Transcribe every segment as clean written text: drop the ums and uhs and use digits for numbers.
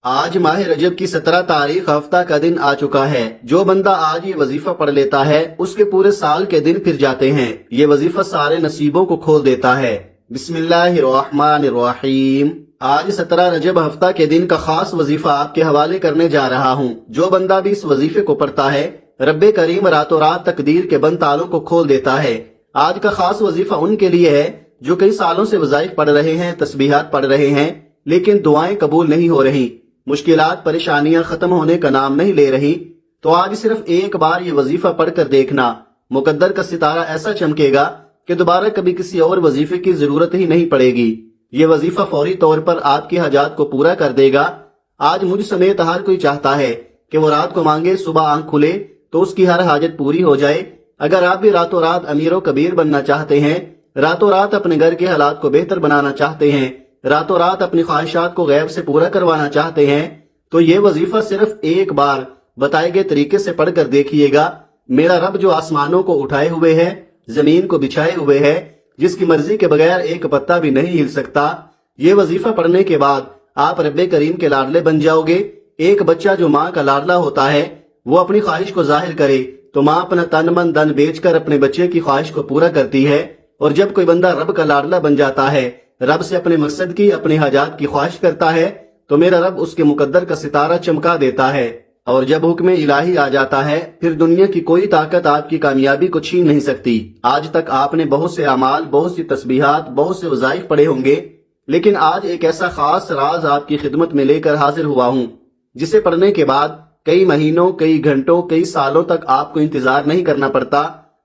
آج ماہ رجب کی 17 تاریخ ہفتہ کا دن آ چکا ہے۔ جو بندہ آج یہ وظیفہ پڑھ لیتا ہے اس کے پورے سال کے دن پھر جاتے ہیں۔ یہ وظیفہ سارے نصیبوں کو کھول دیتا ہے۔ بسم اللہ الرحمن الرحیم۔ آج 17 رجب ہفتہ کے دن کا خاص وظیفہ آپ کے حوالے کرنے جا رہا ہوں۔ جو بندہ بھی اس وظیفے کو پڑھتا ہے رب کریم راتوں رات تقدیر کے بند تالوں کو کھول دیتا ہے۔ آج کا خاص وظیفہ ان کے لیے ہے جو کئی سالوں سے وظائف پڑھ رہے ہیں، تسبیحات پڑھ رہے ہیں، لیکن دعائیں قبول نہیں ہو رہی، مشکلات پریشانیاں ختم ہونے کا نام نہیں لے رہی۔ تو آج صرف ایک بار یہ وظیفہ پڑھ کر دیکھنا، مقدر کا ستارہ ایسا چمکے گا کہ دوبارہ کبھی کسی اور وظیفے کی ضرورت ہی نہیں پڑے گی۔ یہ وظیفہ فوری طور پر آپ کی حاجات کو پورا کر دے گا۔ آج مجھ سمیت ہر کوئی چاہتا ہے کہ وہ رات کو مانگے، صبح آنکھ کھلے تو اس کی ہر حاجت پوری ہو جائے۔ اگر آپ بھی راتوں رات امیر و کبیر بننا چاہتے ہیں، راتوں رات اپنے گھر کے حالات کو بہتر بنانا چاہتے ہیں، راتوں رات اپنی خواہشات کو غیب سے پورا کروانا چاہتے ہیں، تو یہ وظیفہ صرف ایک بار بتائے گئے طریقے سے پڑھ کر دیکھیے گا۔ میرا رب جو آسمانوں کو اٹھائے ہوئے ہے، زمین کو بچھائے ہوئے ہے، جس کی مرضی کے بغیر ایک پتا بھی نہیں ہل سکتا، یہ وظیفہ پڑھنے کے بعد آپ رب کریم کے لاڈلے بن جاؤ گے۔ ایک بچہ جو ماں کا لاڈلا ہوتا ہے وہ اپنی خواہش کو ظاہر کرے تو ماں اپنا تن من دن بیچ کر اپنے بچے کی خواہش کو پورا کرتی ہے، اور جب کوئی بندہ رب کا لاڈلا بن جاتا ہے، رب سے اپنے مقصد کی، اپنے حاجات کی خواہش کرتا ہے، تو میرا رب اس کے مقدر کا ستارہ چمکا دیتا ہے، اور جب حکم الہی آ جاتا ہے پھر دنیا کی کوئی طاقت آپ کی کامیابی کو چھین نہیں سکتی۔ آج تک آپ نے بہت سے اعمال، بہت سی تسبیحات، بہت سے وظائف پڑھے ہوں گے، لیکن آج ایک ایسا خاص راز آپ کی خدمت میں لے کر حاضر ہوا ہوں جسے پڑھنے کے بعد کئی مہینوں، کئی گھنٹوں، کئی سالوں تک آپ کو انتظار نہیں کرنا پڑتا۔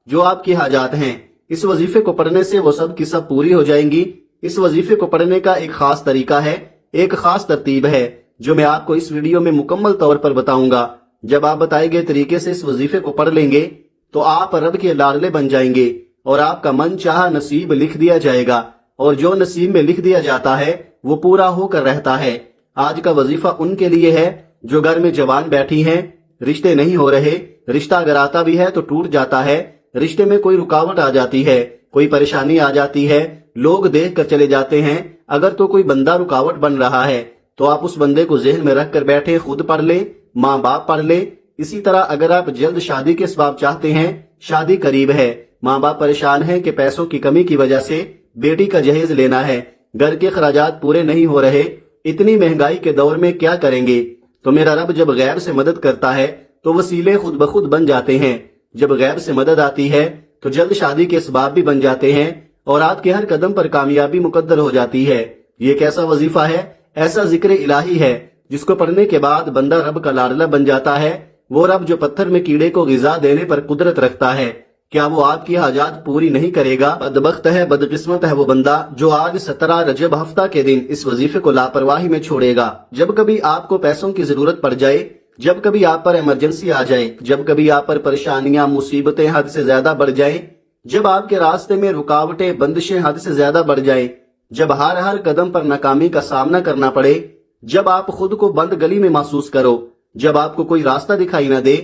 جو آپ کی حاجات ہیں اس وظیفے کو پڑھنے سے وہ سب کی سب پوری ہو جائیں گی۔ اس وظیفے کو پڑھنے کا ایک خاص طریقہ ہے، ایک خاص ترتیب ہے جو میں آپ کو اس ویڈیو میں مکمل طور پر بتاؤں گا۔ جب آپ بتائے گئے طریقے سے اس وظیفے کو پڑھ لیں گے تو آپ رب کے لاڈلے بن جائیں گے، اور آپ کا من چاہا نصیب لکھ دیا جائے گا، اور جو نصیب میں لکھ دیا جاتا ہے وہ پورا ہو کر رہتا ہے۔ آج کا وظیفہ ان کے لیے ہے جو گھر میں جوان بیٹھی ہیں، رشتے نہیں ہو رہے، رشتہ اگر آتا بھی ہے تو ٹوٹ جاتا ہے، رشتے میں کوئی رکاوٹ آ جاتی ہے، کوئی پریشانی آ جاتی ہے، لوگ دیکھ کر چلے جاتے ہیں۔ اگر تو کوئی بندہ رکاوٹ بن رہا ہے تو آپ اس بندے کو ذہن میں رکھ کر بیٹھے، خود پڑھ لیں، ماں باپ پڑھ لیں۔ اسی طرح اگر آپ جلد شادی کے اسباب چاہتے ہیں، شادی قریب ہے، ماں باپ پریشان ہیں کہ پیسوں کی کمی کی وجہ سے بیٹی کا جہیز لینا ہے، گھر کے اخراجات پورے نہیں ہو رہے، اتنی مہنگائی کے دور میں کیا کریں گے، تو میرا رب جب غیب سے مدد کرتا ہے تو وسیلے خود بخود بن جاتے ہیں۔ جب غیب سے مدد آتی ہے تو جلد شادی کے اسباب بھی بن جاتے ہیں، اور آپ کے ہر قدم پر کامیابی مقدر ہو جاتی ہے۔ یہ کیسا وظیفہ ہے؟ ایسا ذکر الہی ہے جس کو پڑھنے کے بعد بندہ رب کا لاڈلا بن جاتا ہے۔ وہ رب جو پتھر میں کیڑے کو غذا دینے پر قدرت رکھتا ہے، کیا وہ آپ کی حاجات پوری نہیں کرے گا؟ بدبخت ہے، بدقسمت ہے وہ بندہ جو آج 17 رجب ہفتہ کے دن اس وظیفے کو لاپرواہی میں چھوڑے گا۔ جب کبھی آپ کو پیسوں کی ضرورت پڑ جائے، جب کبھی آپ پر ایمرجنسی آ جائے، جب کبھی آپ پر پریشانیاں، مصیبتیں حد سے زیادہ بڑھ جائیں، جب آپ کے راستے میں رکاوٹیں، بندشیں حد سے زیادہ بڑھ جائیں، جب ہر قدم پر ناکامی کا سامنا کرنا پڑے، جب آپ خود کو بند گلی میں محسوس کرو، جب آپ کو کوئی راستہ دکھائی نہ دے،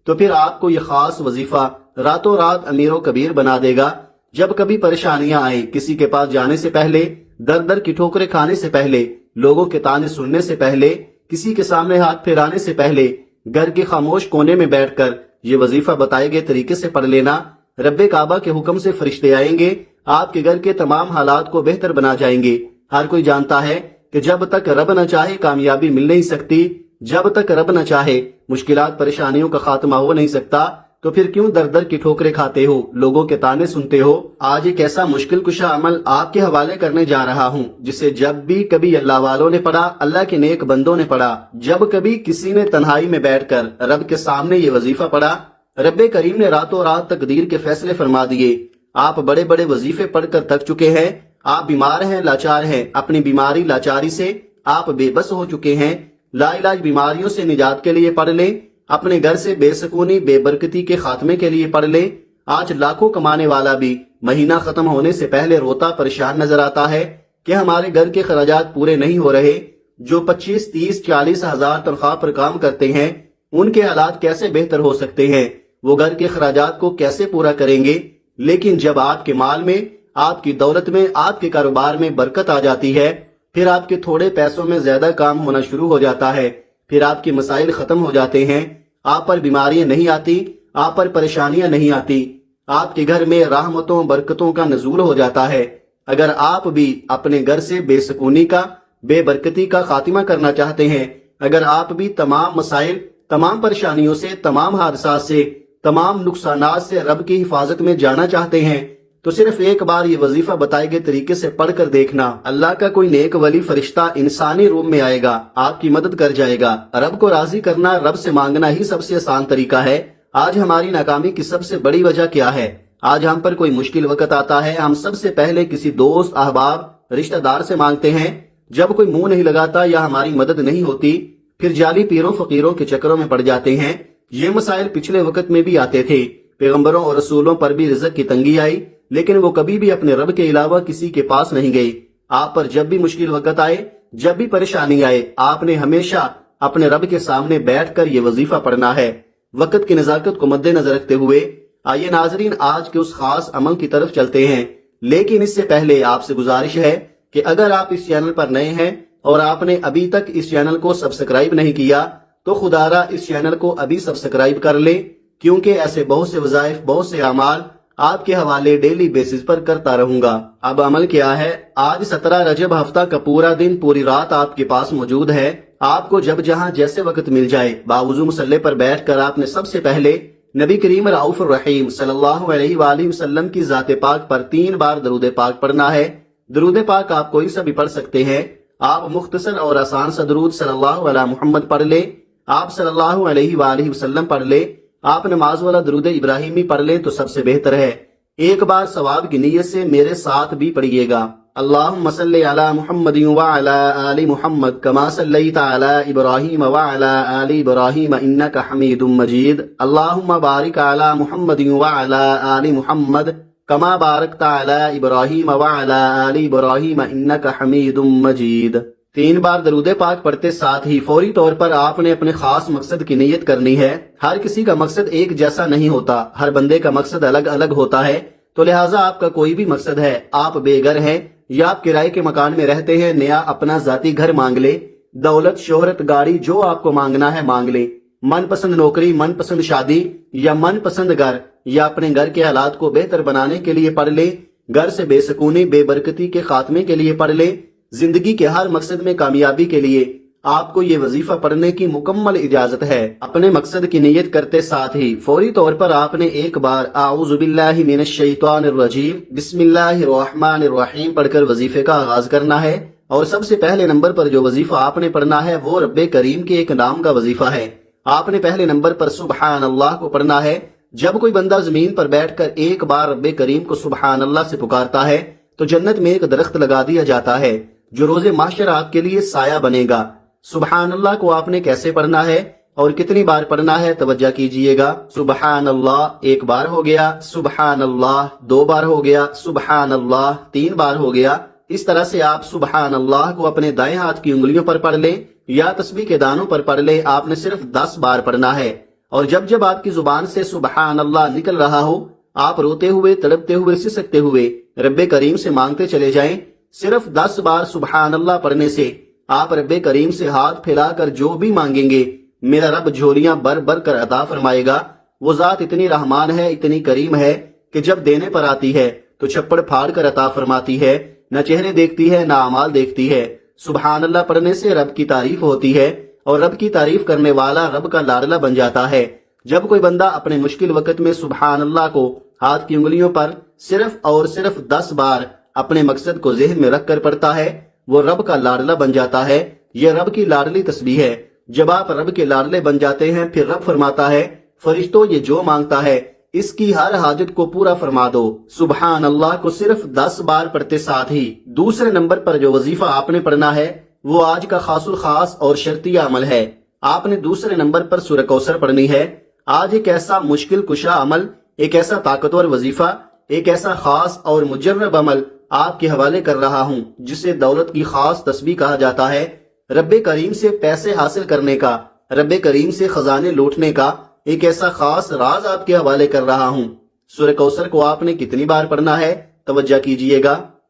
تو پھر آپ کو یہ خاص وظیفہ راتوں رات امیر و کبیر بنا دے گا۔ جب کبھی پریشانیاں آئیں، کسی کے پاس جانے سے پہلے، در در کی ٹھوکریں کھانے سے پہلے، لوگوں کے تانے سننے سے پہلے، کسی کے سامنے ہاتھ پھیرانے سے پہلے، گھر کے خاموش کونے میں بیٹھ کر یہ وظیفہ بتائے گئے طریقے سے پڑھ لینا۔ رب کعبہ کے حکم سے فرشتے آئیں گے، آپ کے گھر کے تمام حالات کو بہتر بنا جائیں گے۔ ہر کوئی جانتا ہے کہ جب تک رب نہ چاہے کامیابی مل نہیں سکتی، جب تک رب نہ چاہے مشکلات پریشانیوں کا خاتمہ ہو نہیں سکتا، تو پھر کیوں در در کی ٹھوکریں کھاتے ہو، لوگوں کے تانے سنتے ہو؟ آج ایک ایسا مشکل کشا عمل آپ کے حوالے کرنے جا رہا ہوں جسے جب بھی کبھی اللہ والوں نے پڑھا، اللہ کے نیک بندوں نے پڑھا، جب کبھی کسی نے تنہائی میں بیٹھ کر رب کے سامنے یہ وظیفہ پڑھا، رب کریم نے راتوں رات تقدیر کے فیصلے فرما دیے۔ آپ بڑے بڑے وظیفے پڑھ کر تھک چکے ہیں، آپ بیمار ہیں، لاچار ہیں، اپنی بیماری لاچاری سے آپ بے بس ہو چکے ہیں، لا علاج بیماریوں سے نجات کے لیے پڑھ لیں، اپنے گھر سے بے سکونی، بے برکتی کے خاتمے کے لیے پڑھ لیں۔ آج لاکھوں کمانے والا بھی مہینہ ختم ہونے سے پہلے روتا پریشان نظر آتا ہے کہ ہمارے گھر کے خراجات پورے نہیں ہو رہے۔ جو 25، 30، 40 ہزار تنخواہ پر کام کرتے ہیں ان کے حالات کیسے بہتر ہو سکتے ہیں؟ وہ گھر کے خراجات کو کیسے پورا کریں گے؟ لیکن جب آپ کے مال میں، آپ کی دولت میں، آپ کے کاروبار میں برکت آ جاتی ہے پھر آپ کے تھوڑے پیسوں میں زیادہ کام ہونا شروع ہو جاتا ہے، پھر آپ کے مسائل ختم ہو جاتے ہیں، آپ پر بیماریاں نہیں آتی، آپ پر پریشانیاں نہیں آتی، آپ کے گھر میں رحمتوں برکتوں کا نزول ہو جاتا ہے۔ اگر آپ بھی اپنے گھر سے بے سکونی کا، بے برکتی کا خاتمہ کرنا چاہتے ہیں، اگر آپ بھی تمام مسائل، تمام پریشانیوں سے، تمام حادثات سے، تمام نقصانات سے رب کی حفاظت میں جانا چاہتے ہیں، تو صرف ایک بار یہ وظیفہ بتائے گئے طریقے سے پڑھ کر دیکھنا، اللہ کا کوئی نیک ولی فرشتہ انسانی روپ میں آئے گا، آپ کی مدد کر جائے گا۔ رب کو راضی کرنا، رب سے مانگنا ہی سب سے آسان طریقہ ہے۔ آج ہماری ناکامی کی سب سے بڑی وجہ کیا ہے؟ آج ہم پر کوئی مشکل وقت آتا ہے، ہم سب سے پہلے کسی دوست، احباب، رشتہ دار سے مانگتے ہیں۔ جب کوئی منہ نہیں لگاتا یا ہماری مدد نہیں ہوتی، پھر جعلی پیروں فقیروں کے چکروں میں پڑ جاتے ہیں۔ یہ مسائل پچھلے وقت میں بھی آتے تھے، پیغمبروں اور رسولوں پر بھی رزق کی تنگی آئی، لیکن وہ کبھی بھی اپنے رب کے علاوہ کسی کے پاس نہیں گئے۔ آپ پر جب بھی مشکل وقت آئے، جب بھی پریشانی آئے، آپ نے ہمیشہ اپنے رب کے سامنے بیٹھ کر یہ وظیفہ پڑھنا ہے۔ وقت کی نزاکت کو مد نظر رکھتے ہوئے آئیے ناظرین آج کے اس خاص عمل کی طرف چلتے ہیں، لیکن اس سے پہلے آپ سے گزارش ہے کہ اگر آپ اس چینل پر نئے ہیں اور آپ نے ابھی تک اس چینل کو سبسکرائب نہیں کیا تو خدا را اس چینل کو ابھی سبسکرائب کر لیں، کیونکہ ایسے بہت سے وظائف، بہت سے اعمال آپ کے حوالے ڈیلی بیسز پر کرتا رہوں گا۔ اب عمل کیا ہے؟ آج 17 رجب ہفتہ کا پورا دن، پوری رات آپ کے پاس موجود ہے۔ آپ کو جب جہاں جیسے وقت مل جائے، باوضو مصلی پر بیٹھ کر آپ نے سب سے پہلے نبی کریم رؤوف الرحیم صلی اللہ علیہ وآلہ وسلم کی ذات پاک پر 3 بار درود پاک پڑھنا ہے۔ درود پاک آپ کوئی سا بھی پڑھ سکتے ہیں، آپ مختصر اور آسان سا درود صلی اللہ علیہ محمد پڑھ لیں، آپ صلی اللہ علیہ وآلہ وسلم پڑھ لیں، آپ نماز والا درود ابراہیمی پڑھ لیں تو سب سے بہتر ہے۔ ایک بار ثواب کی نیت سے میرے ساتھ بھی پڑھیے گا۔ اللہم صلی علی محمد وعلی آل محمد کما صلیت علی ابراہیم وعلی آل ابراہیم انک حمید مجید۔ اللہم بارک علی محمد وعلی آل محمد کما بارکت علی ابراہیم وعلی آل ابراہیم انک حمید مجید۔ 3 بار درود پاک پڑھتے ساتھ ہی فوری طور پر آپ نے اپنے خاص مقصد کی نیت کرنی ہے۔ ہر کسی کا مقصد ایک جیسا نہیں ہوتا، ہر بندے کا مقصد الگ الگ ہوتا ہے، تو لہٰذا آپ کا کوئی بھی مقصد ہے، آپ بے گھر ہیں یا آپ کرائے کے مکان میں رہتے ہیں، نیا اپنا ذاتی گھر مانگ لے، دولت، شہرت، گاڑی، جو آپ کو مانگنا ہے مانگ لے، من پسند نوکری، من پسند شادی یا من پسند گھر، یا اپنے گھر کے حالات کو بہتر بنانے کے لیے پڑھ لے، گھر سے بے سکونی، بے برکتی کے خاتمے کے لیے پڑھ لے، زندگی کے ہر مقصد میں کامیابی کے لیے آپ کو یہ وظیفہ پڑھنے کی مکمل اجازت ہے۔ اپنے مقصد کی نیت کرتے ساتھ ہی فوری طور پر آپ نے ایک بار اعوذ باللہ من الشیطان الرجیم بسم اللہ الرحمن الرحیم پڑھ کر وظیفے کا آغاز کرنا ہے۔ اور سب سے پہلے نمبر پر جو وظیفہ آپ نے پڑھنا ہے وہ رب کریم کے ایک نام کا وظیفہ ہے۔ آپ نے پہلے نمبر پر سبحان اللہ کو پڑھنا ہے۔ جب کوئی بندہ زمین پر بیٹھ کر ایک بار رب کریم کو سبحان اللہ سے پکارتا ہے تو جنت میں ایک درخت لگا دیا جاتا ہے جو روز محشر آپ کے لیے سایہ بنے گا۔ سبحان اللہ کو آپ نے کیسے پڑھنا ہے اور کتنی بار پڑھنا ہے توجہ کیجئے گا۔ سبحان اللہ 1 بار ہو گیا، سبحان اللہ 2 بار ہو گیا، سبحان اللہ 3 بار ہو گیا۔ اس طرح سے آپ سبحان اللہ کو اپنے دائیں ہاتھ کی انگلیوں پر پڑھ لیں یا تسبیح کے دانوں پر پڑھ لیں، آپ نے صرف 10 بار پڑھنا ہے۔ اور جب جب آپ کی زبان سے سبحان اللہ نکل رہا ہو، آپ روتے ہوئے، تڑپتے ہوئے، سسکتے ہوئے رب کریم سے مانگتے چلے جائیں۔ صرف 10 بار سبحان اللہ پڑھنے سے آپ رب کریم سے ہاتھ پھیلا کر جو بھی مانگیں گے میرا رب جھولیاں بھر بھر کر عطا فرمائے گا۔ وہ ذات اتنی رحمان ہے، اتنی کریم ہے کہ جب دینے پر آتی ہے تو چھپڑ پھاڑ کر عطا فرماتی ہے، نہ چہرے دیکھتی ہے نہ اعمال دیکھتی ہے۔ سبحان اللہ پڑھنے سے رب کی تعریف ہوتی ہے اور رب کی تعریف کرنے والا رب کا لاڈلا بن جاتا ہے۔ جب کوئی بندہ اپنے مشکل وقت میں سبحان اللہ کو ہاتھ کی انگلیوں پر صرف اور صرف 10 بار اپنے مقصد کو ذہن میں رکھ کر پڑھتا ہے، وہ رب کا لاڈلا بن جاتا ہے۔ یہ رب کی لاڈلی تسبیح ہے۔ جب آپ رب کے لاڈلے بن جاتے ہیں پھر رب فرماتا ہے فرشتوں یہ جو مانگتا ہے اس کی ہر حاجت کو پورا فرما دو۔ سبحان اللہ کو صرف 10 بار پڑھتے ساتھ ہی دوسرے نمبر پر جو وظیفہ آپ نے پڑھنا ہے وہ آج کا خاص الخاص اور شرطیہ عمل ہے۔ آپ نے دوسرے نمبر پر سورہ کوثر پڑھنی ہے۔ آج ایک ایسا مشکل کشا عمل، ایک ایسا طاقتور وظیفہ، ایک ایسا خاص اور مجرب عمل آپ کے حوالے کر رہا ہوں جسے دولت کی خاص تسبیح کہا جاتا ہے۔ رب کریم سے پیسے حاصل کرنے کا، رب کریم سے خزانے لوٹنے کا ایک ایسا خاص راز آپ کے حوالے کر رہا ہوں۔ سورہ کوثر کو آپ نے کتنی بار پڑھنا ہے توجہ کیجئے گا۔